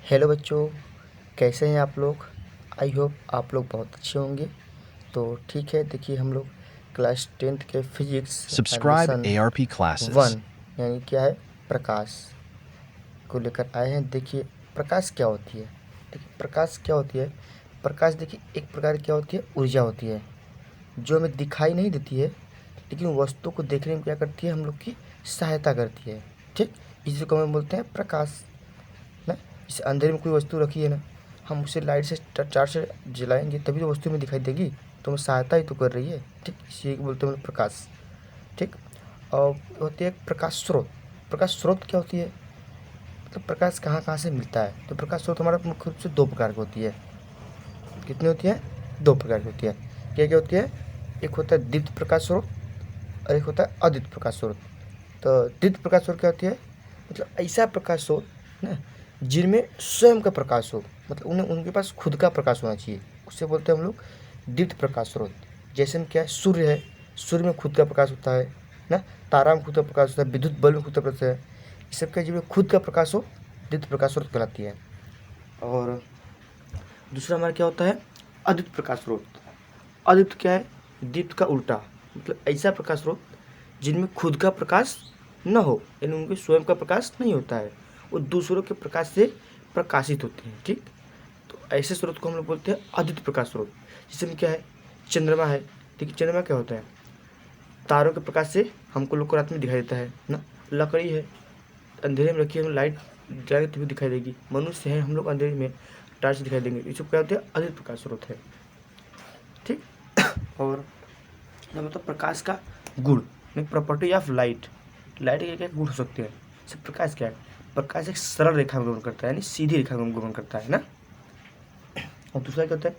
Hello बच्चों, कैसे हैं आप लोग। आई होप आप लोग बहुत अच्छे होंगे। तो ठीक है, देखिए हम लोग क्लास 10th के physics Subscribe lesson ARP classes. 1 यानी क्या है प्रकाश को लेकर आए हैं। देखिए प्रकाश क्या होती है। देखिए प्रकाश क्या होती है। प्रकाश देखिए एक प्रकार क्या होती है, ऊर्जा होती है जो हमें दिखाई नहीं देती है, लेकिन वस्तु को देखने में क्या करती है, हम लोग की सहायता करती है। ठीक, इसी को हम बोलते हैं प्रकाश ना। जैसे अंधेरे में कोई वस्तु रखी है ना, हम उसे लाइट से चार्ज से जलाएंगे तभी तो वस्तु में दिखाई देगी, तो हमें सहायता ही तो कर रही है। ठीक, इसी को बोलते हैं प्रकाश। ठीक, और होती है प्रकाश स्रोत। प्रकाश स्रोत क्या होती है, मतलब प्रकाश कहाँ कहाँ से मिलता है। तो प्रकाश स्रोत हमारा मुख्य रूप से दो प्रकार की होती है। कितनी होती है, दो प्रकार की होती है। क्या क्या होती है, एक होता है दीप्त प्रकाश स्रोत और एक होता है अदीप्त प्रकाश स्रोत। तो दीप्त प्रकाश स्रोत क्या होती है, मतलब ऐसा प्रकाश स्रोत ना जिनमें स्वयं का प्रकाश हो, मतलब उन्हें उनके पास खुद का प्रकाश होना चाहिए, उससे बोलते हैं हम लोग दीप्त प्रकाश स्रोत। जैसे में क्या है, सूर्य है, सूर्य में खुद का प्रकाश होता है ना, तारा में खुद का प्रकाश होता है, विद्युत बल्ब में खुद का प्रकाश है। इस सब का जिनमें खुद का प्रकाश हो दीप्त प्रकाश स्रोत कहलाती है। और दूसरा हमारा क्या होता है, अदीप्त प्रकाश स्रोत। अदीप्त क्या है, दीप्त का उल्टा, मतलब ऐसा प्रकाश स्रोत जिनमें खुद का प्रकाश न हो, यानी उनके स्वयं का प्रकाश नहीं होता है, वो दूसरों के प्रकाश से प्रकाशित होते हैं। ठीक, तो ऐसे स्रोत को हम लोग बोलते हैं अद्वितीय प्रकाश स्रोत। जिसमें क्या है, चंद्रमा है। देखिए चंद्रमा क्या होता है, तारों के प्रकाश से हमको लोग को रात में दिखाई देता है ना। लकड़ी है, अंधेरे में रखी है, हम लाइट जलाएंगे तभी दिखाई देगी। मनुष्य है, हम लोग अंधेरे में टार्च दिखाई देंगे। ये सब क्या होते हैं, अद्वितीय प्रकाश स्रोत है। ठीक, और मतलब प्रकाश का गुण, प्रॉपर्टी ऑफ लाइट। लाइट के क्या गुण हो सकते हैं। जैसे प्रकाश क्या है, प्रकाश एक सरल रेखा में गमन करता है, यानी सीधी रेखा में गमन करता है ना। और दूसरा क्या होता है,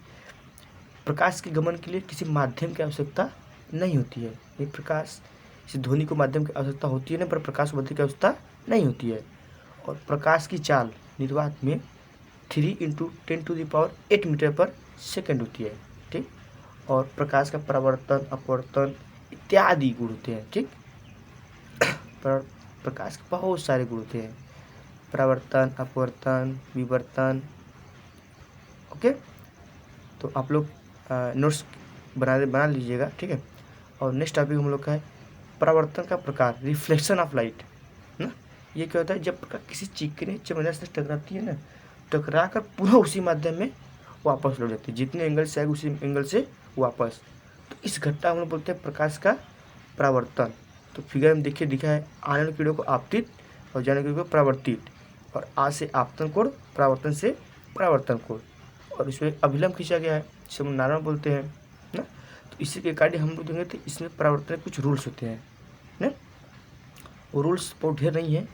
प्रकाश के गमन के लिए किसी माध्यम की आवश्यकता नहीं होती है। ये प्रकाश, इसे ध्वनि को माध्यम की आवश्यकता होती है ना, पर प्रकाश को माध्यम की आवश्यकता नहीं होती है। और प्रकाश की चाल निर्वात में 3 × 10⁸ मीटर पर सेकेंड होती है। ठीक, और प्रकाश का परावर्तन अपवर्तन इत्यादि गुण होते हैं। ठीक, प्रकाश के बहुत सारे गुण होते हैं, परावर्तन अपवर्तन विवर्तन। ओके, तो आप लोग नोट्स बना लीजिएगा। ठीक है, और नेक्स्ट टॉपिक हम लोग का है परावर्तन का प्रकार, रिफ्लेक्शन ऑफ लाइट ना। ये क्या होता है, जब प्रकाश किसी चिकने चमड़ा से टकराती है ना, टकरा कर पुनः उसी माध्यम में वापस लौट जाती है, जितने एंगल से आएगी उसी एंगल से वापस। तो इस घटना हम लोग बोलते हैं प्रकाश का परावर्तन। तो फिगर में देखिए दिखा है, आने वाली किरणों को आपतित और जाने वाली किरणों को परावर्तित, और आज से आपतन कोण, परावर्तन से परावर्तन कोण, और इसमें अभिलंब खींचा गया है, जिसे हम नॉर्मल बोलते हैं ना। तो इसी के अकॉर्डिंग हम लोग देंगे तो इसमें परावर्तन के कुछ रूल्स होते हैं ना। वो रूल्स बहुत ढेर नहीं है,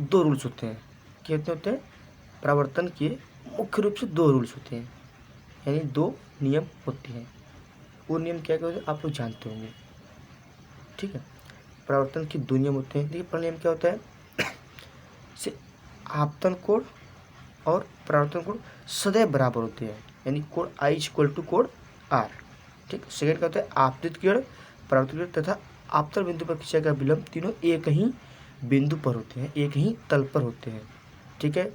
2 रूल्स होते हैं। कितने होते हैं, परावर्तन के मुख्य रूप से 2 रूल्स होते हैं, यानी 2 नियम होते हैं। वो नियम क्या क्या होते हैं आप लोग जानते होंगे। ठीक है, परावर्तन के 2 नियम होते हैं। देखिए पहला नियम क्या होता है, से आपतन कोण और परावर्तन कोण सदैव बराबर होते हैं, यानी कोण I = कोण R। ठीक, सेकेंड क्या होता है, आपतित किरण, परावर्तित किरण तथा आपतन बिंदु पर खींचा गया विलंब तीनों एक ही बिंदु पर होते हैं, एक ही तल पर होते हैं। ठीक है।